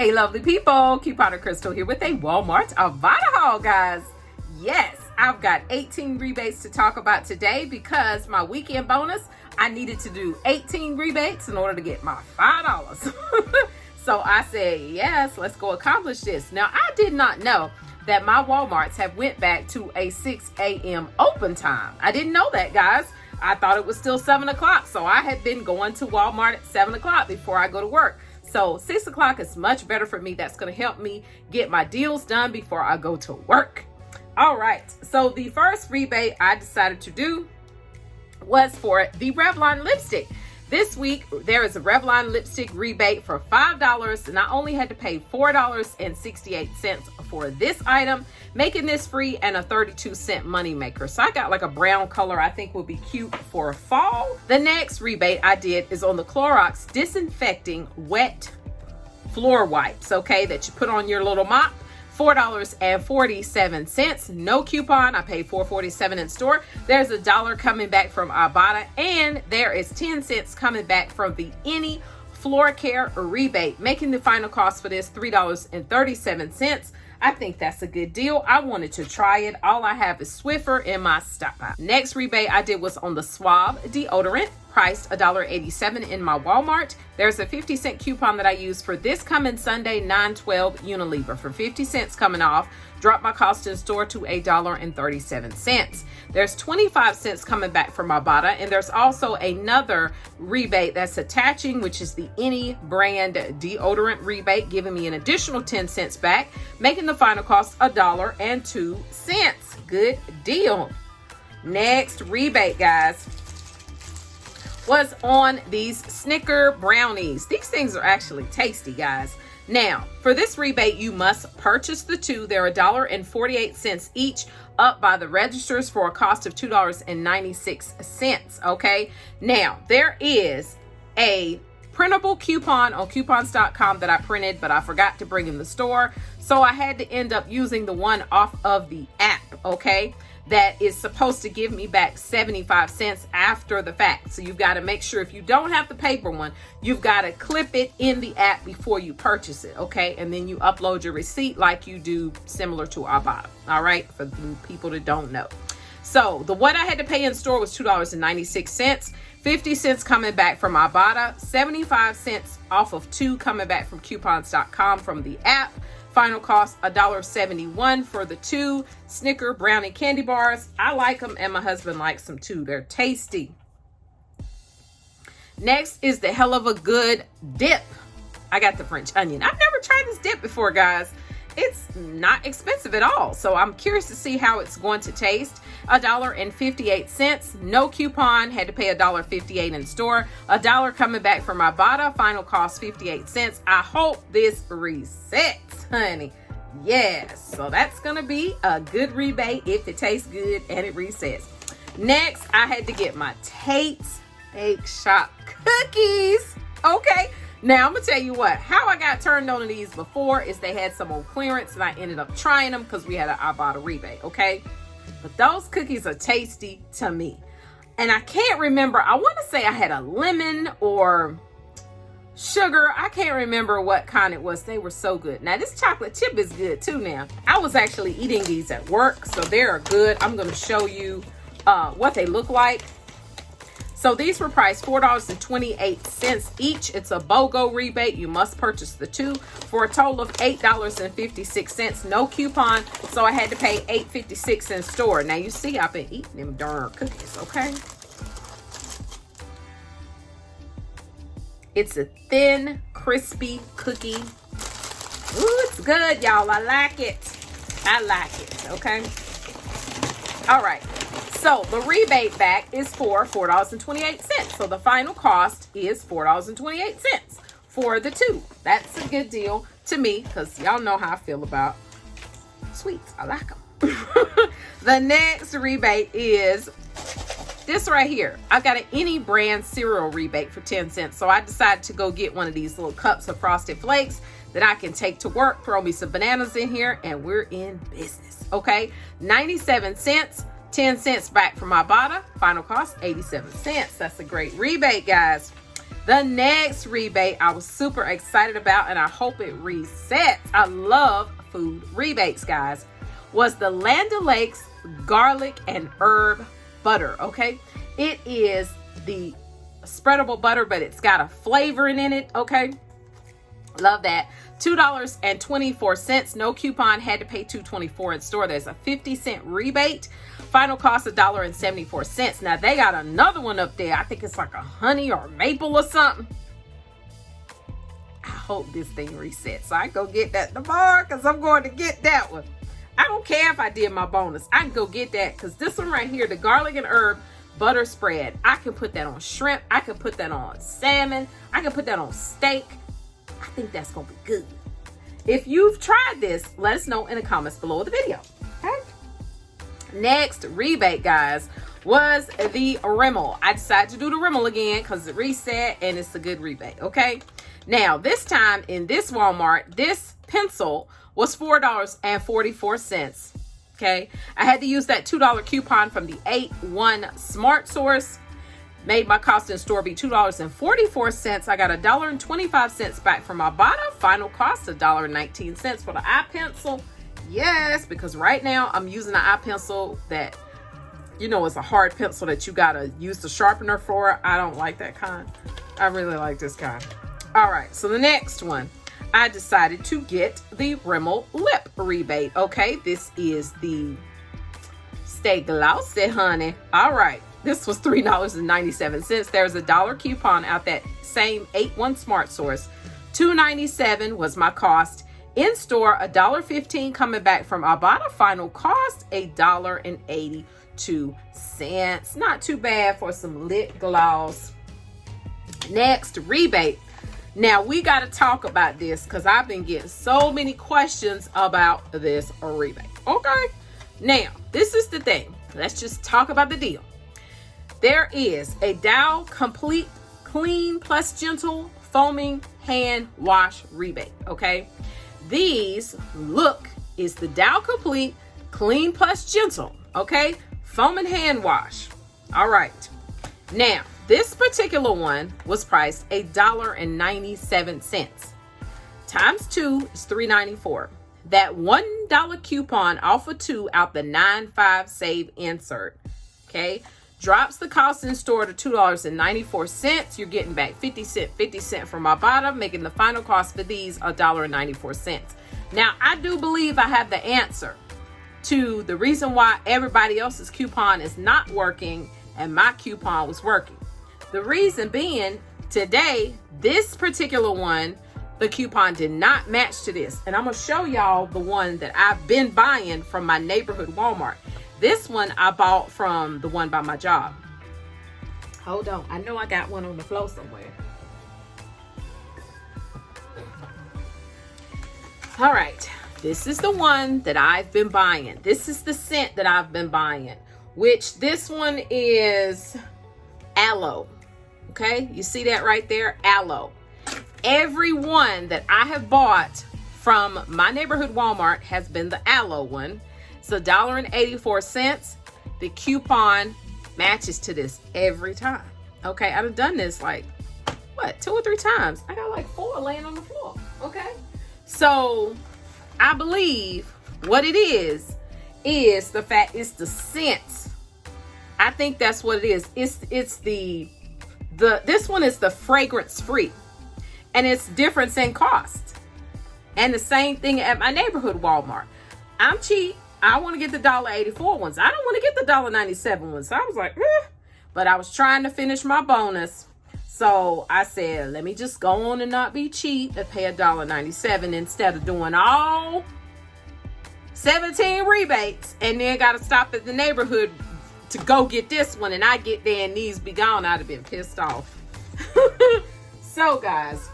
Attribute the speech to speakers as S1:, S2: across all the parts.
S1: Hey lovely people, Couponer Crystal here with a Walmart Ibotta haul, guys. Yes, I've got 18 rebates to talk about today because my weekend bonus, I needed to do 18 rebates in order to get my $5. So I said, yes, let's go accomplish this. Now, I did not know that my Walmarts have went back to a 6 a.m. open time. I didn't know that, guys. I thought it was still 7 o'clock. So I had been going to Walmart at 7 o'clock before I go to work. So 6 o'clock is much better for me. That's going to help me get my deals done before I go to work. All right. So the first rebate I decided to do was for the Revlon lipstick. This week, there is a Revlon lipstick rebate for $5, and I only had to pay $4.68 for this item, making this free and a 32-cent moneymaker. So I got like a brown color I think will be cute for fall. The next rebate I did is on the Clorox disinfecting wet floor wipes, okay, that you put on your little mop. $4.47. No coupon. I paid $4.47 in store. There's $1 coming back from Ibotta, and there is 10 cents coming back from the Any Floor Care rebate, making the final cost for this $3.37. I think that's a good deal. I wanted to try it. All I have is Swiffer in my stock. Next rebate I did was on the Suave deodorant, priced $1.87 in my Walmart. There's a 50-cent coupon that I used for this coming Sunday, 9/12 Unilever for 50 cents coming off. Drop my cost in store to $1.37. There's 25 cents coming back from Ibotta, and there's also another rebate that's attaching, which is the Any brand deodorant rebate, giving me an additional 10 cents back, making the final cost $1.02. Good deal. Next rebate, guys, was on these Snickers brownies. These things are actually tasty, guys. Now, for this rebate, you must purchase the two. They're $1.48 each, up by the registers for a cost of $2.96, okay? Now, there is a printable coupon on coupons.com that I printed, but I forgot to bring in the store. So I had to end up using the one off of the app, okay? That is supposed to give me back 75 cents after the fact. So you've got to make sure, if you don't have the paper one, you've got to clip it in the app before you purchase it, okay? And then you upload your receipt like you do similar to Ibotta, all right? For the people that don't know. So the one I had to pay in store was $2.96, 50 cents coming back from Ibotta, 75 cents off of two coming back from coupons.com from the app. Final cost $1.71 for the two Snicker brownie candy bars. I like them, and my husband likes them too. They're tasty. Next is the Hell of a Good dip. I got the French onion. I've never tried this dip before, guys. It's not expensive at all, so I'm curious to see how it's going to taste. $1.58. No coupon. Had to pay $1.58 in store. $1 coming back from Ibotta. Final cost 58 cents. I hope this resets, honey. Yes, so that's gonna be a good rebate if it tastes good and it resets. Next, I had to get my Tates Bake Shop cookies. Okay. Now, I'm going to tell you what, how I got turned on to these before is they had some on clearance, and I ended up trying them because we had an Ibotta rebate, okay? But those cookies are tasty to me. And I can't remember, I want to say I had a lemon or sugar. I can't remember what kind it was. They were so good. Now, this chocolate chip is good too now. I was actually eating these at work, so they are good. I'm going to show you what they look like. So these were priced $4.28 each. It's a BOGO rebate. You must purchase the two for a total of $8.56. No coupon, so I had to pay $8.56 in store. Now you see, I've been eating them darn cookies, okay? It's a thin, crispy cookie. Ooh, it's good, y'all. I like it. I like it, okay? All right. So the rebate back is for $4.28. So the final cost is $4.28 for the two. That's a good deal to me because y'all know how I feel about sweets. I like them. The next rebate is this right here. I got an Any brand cereal rebate for 10 cents. So I decided to go get one of these little cups of Frosted Flakes that I can take to work, throw me some bananas in here, and we're in business. Okay, 97 cents. 10 cents back from Ibotta. Final cost, 87 cents. That's a great rebate, guys. The next rebate I was super excited about, and I hope it resets. I love food rebates, guys. Was the Land O'Lakes garlic and herb butter. Okay, it is the spreadable butter, but it's got a flavoring in it. Okay, love that. $2.24. No coupon. Had to pay $2.24 in store. There's a 50-cent rebate. Final cost $1.74. Now they got another one up there. I think it's like a honey or maple or something. I hope this thing resets so I can go get that tomorrow, because I'm going to get that one. I don't care if I did my bonus. I can go get that, because this one right here, the garlic and herb butter spread, I can put that on shrimp. I can put that on salmon. I can put that on steak. I think that's going to be good. If you've tried this, let us know in the comments below the video. Okay? Next rebate, guys, was the Rimmel. I decided to do the Rimmel again because it reset and it's a good rebate. Okay? Now, this time in this Walmart, this pencil was $4.44. Okay? I had to use that $2 coupon from the 8-1 Smart Source. Made my cost in store be $2.44. I got $1.25 back from Ibotta. Final cost $1.19 for the eye pencil. Yes, because right now I'm using an eye pencil that, you know, is a hard pencil that you gotta use the sharpener for. I don't like that kind. I really like this kind. All right, so the next one, I decided to get the Rimmel lip rebate. Okay, this is the Stay Glossy, honey. All right. This was $3.97. There's a $1 coupon out that same 8-1 Smart Source. $2.97 was my cost. In store, $1.15 coming back from Ibotta. Final cost, $1.82. Not too bad for some lip gloss. Next, rebate. Now, we got to talk about this because I've been getting so many questions about this rebate. Okay? Now, this is the thing. Let's just talk about the deal. There is a Dow Complete Clean Plus Gentle Foaming Hand Wash rebate, okay? These, look, is the Dow Complete Clean Plus Gentle, okay? Foaming hand wash. All right. Now, this particular one was priced $1.97. Times 2 is $3.94. That $1 coupon off of 2 out the 9.5 save insert, okay? Drops the cost in store to $2.94. You're getting back 50 cent from Ibotta, making the final cost for these $1.94. Now, I do believe I have the answer to the reason why everybody else's coupon is not working and my coupon was working. The reason being, today, this particular one, the coupon did not match to this. And I'm going to show y'all the one that I've been buying from my neighborhood Walmart. This one I bought from the one by my job. Hold on. I know I got one on the floor somewhere. All right. This is the one that I've been buying. This is the scent that I've been buying, which this one is aloe. Okay. You see that right there? Aloe. Every one that I have bought from my neighborhood Walmart has been the aloe one. It's $1.84. The coupon matches to this every time. Okay, I've done this like, what, 2 or 3 times. I got like 4 laying on the floor. Okay, so I believe what it is the fact it's the scent. I think that's what it is. It's the this one is the fragrance free, and it's difference in cost. And the same thing at my neighborhood Walmart. I'm cheap. I want to get the $1.84 ones. I don't want to get the $1.97 ones. So I was like, but I was trying to finish my bonus. So I said, let me just go on and not be cheap and pay $1.97 instead of doing all 17 rebates and then got to stop at the neighborhood to go get this one. And I get there and these be gone. I'd have been pissed off. So guys,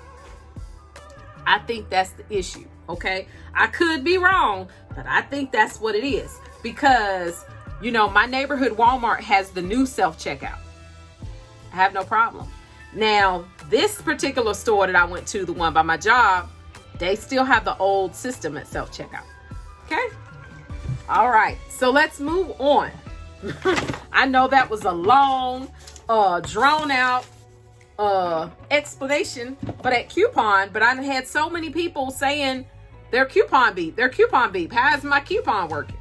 S1: I think that's the issue. Okay, I could be wrong, but I think that's what it is because, you know, my neighborhood Walmart has the new self-checkout. I have no problem. Now, this particular store that I went to, the one by my job, they still have the old system at self-checkout. Okay, all right, so let's move on. I know that was a long, drawn out explanation for that coupon, but I had so many people saying their coupon beep. How's my coupon working?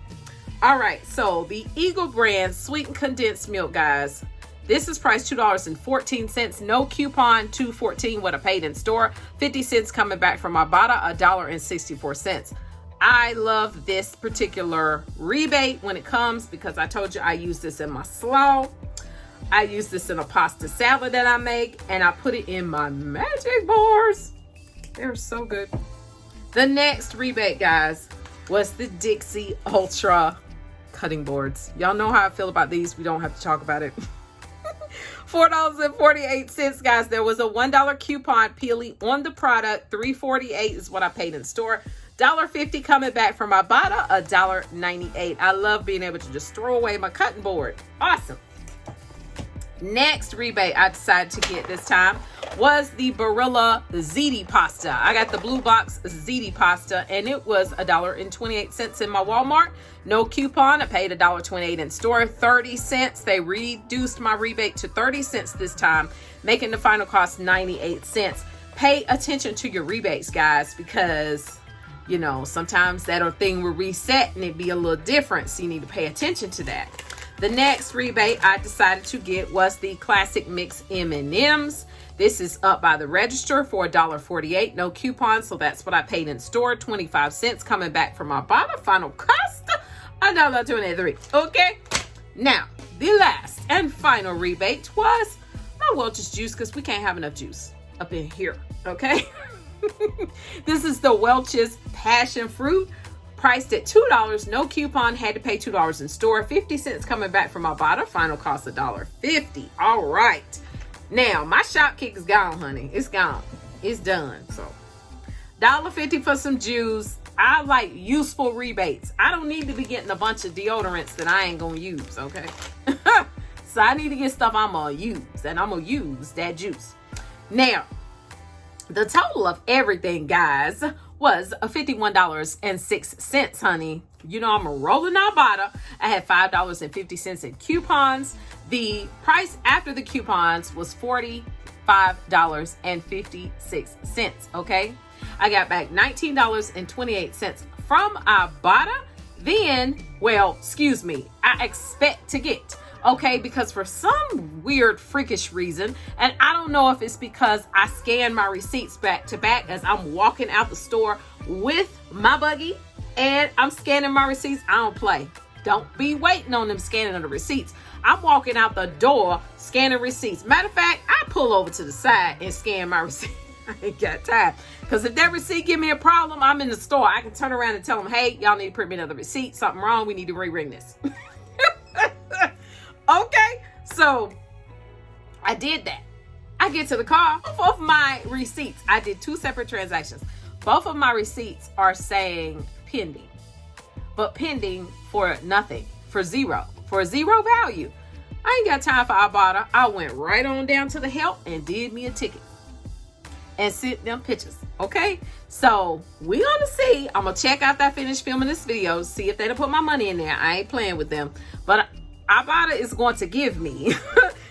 S1: All right, so the Eagle brand sweetened condensed milk, guys. This is priced $2.14. No coupon, $2.14 what I paid in store. 50 cents coming back from Ibotta, $1.64. I love this particular rebate when it comes because I told you I use this in my slaw. I use this in a pasta salad that I make, and I put it in my magic bars. They're so good. The next rebate, guys, was the Dixie Ultra cutting boards. Y'all know how I feel about these. We don't have to talk about it. $4.48, guys. There was a $1 coupon peeling on the product. $3.48 is what I paid in store. $1.50 coming back from Ibotta, $1.98. I love being able to just throw away my cutting board. Awesome. Next rebate I decided to get this time was the Barilla ziti pasta. I got the blue box ziti pasta, and it was $1.28 in my Walmart. No coupon. I paid $1.28 in store. 30 cents. They reduced my rebate to 30 cents this time, making the final cost 98 cents. Pay attention to your rebates, guys, because you know sometimes that thing will reset and it be a little different, so you need to pay attention to that. The next rebate I decided to get was the Classic Mix M&Ms. This is up by the register for $1.48. No coupon, so that's what I paid in store. 25 cents coming back from Ibotta. Final cost, $1.23. Okay? Now, the last and final rebate was my Welch's juice, because we can't have enough juice up in here. Okay? This is the Welch's Passion Fruit. Priced at $2, no coupon, had to pay $2 in store. 50 cents coming back from Ibotta. Final cost $1.50. All right. Now, my shop kick is gone, honey. It's gone. It's done. So, $1.50 for some juice. I like useful rebates. I don't need to be getting a bunch of deodorants that I ain't going to use, okay? So, I need to get stuff I'm going to use, and I'm going to use that juice. Now, the total of everything, guys, was $51.06, honey. You know I'm a rolling Ibotta. I had $5.50 in coupons. The price after the coupons was $45.56, okay? I got back $19.28 from Ibotta. Then, well, excuse me, I expect to get, okay, because for some weird freakish reason, and I don't know if it's because I scan my receipts back to back as I'm walking out the store with my buggy and I'm scanning my receipts. I don't play. Don't be waiting on them scanning of the receipts. I'm walking out the door scanning receipts. Matter of fact, I pull over to the side and scan my receipt. I ain't got time. Because if that receipt give me a problem, I'm in the store. I can turn around and tell them, hey, y'all need to print me another receipt. Something wrong. We need to re-ring this. Okay, so I did that. I get to the car. Both of my receipts, I did 2 separate transactions. Both of my receipts are saying pending, but pending for nothing, for zero value. I ain't got time for Ibotta. I went right on down to the help and did me a ticket and sent them pictures. Okay, so we gonna see. I'm gonna check after I finish filming this video, see if they done put my money in there. I ain't playing with them, but Ibotta is going to give me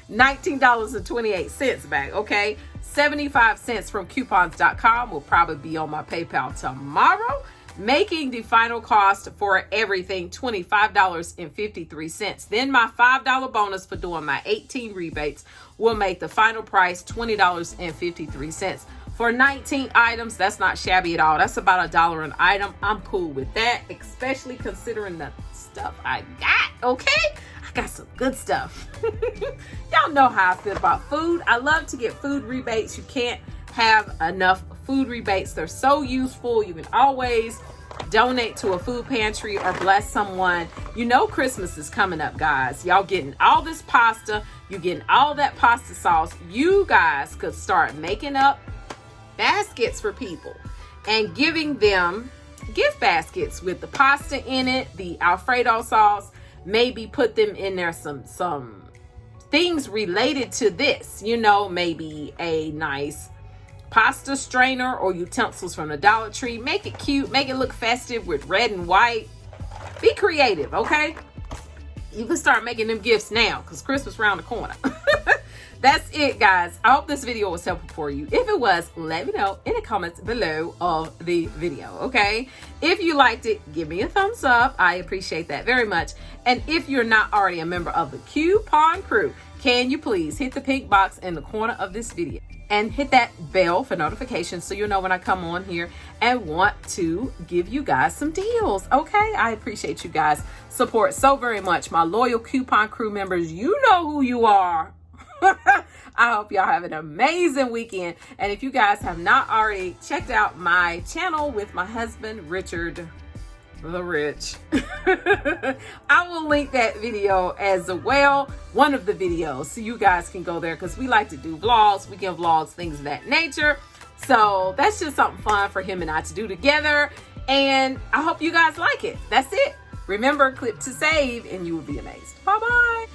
S1: $19.28 back, okay? 75 cents from coupons.com will probably be on my PayPal tomorrow, making the final cost for everything $25.53. Then my $5 bonus for doing my 18 rebates will make the final price $20.53. For 19 items, that's not shabby at all. That's about $1 an item. I'm cool with that, especially considering the stuff I got, okay? I got some good stuff. Y'all know how I feel about food. I love to get food rebates. You can't have enough food rebates. They're so useful. You can always donate to a food pantry or bless someone. You know Christmas is coming up, guys. Y'all getting all this pasta. You getting all that pasta sauce. You guys could start making up baskets for people and giving them gift baskets with the pasta in it, the Alfredo sauce. Maybe put them in there some things related to this, you know, maybe a nice pasta strainer or utensils from the Dollar Tree. Make it cute, make it look festive with red and white. Be creative, okay? You can start making them gifts now because Christmas around the corner. that's it, guys. I hope this video was helpful for you. If it was, let me know in the comments below of the video, okay? If you liked it, give me a thumbs up. I appreciate that very much. And if you're not already a member of the Coupon Crew, can you please hit the pink box in the corner of this video and hit that bell for notifications so you'll know when I come on here and want to give you guys some deals, okay? I appreciate you guys' support so very much. My loyal Coupon Crew members, you know who you are. I hope y'all have an amazing weekend. And if you guys have not already checked out my channel with my husband, Richard the Rich, I will link that video as well, one of the videos, so you guys can go there, because we like to do vlogs, weekend vlogs, things of that nature. So that's just something fun for him and I to do together, and I hope you guys like it. That's it. Remember, click to save and you will be amazed. Bye bye.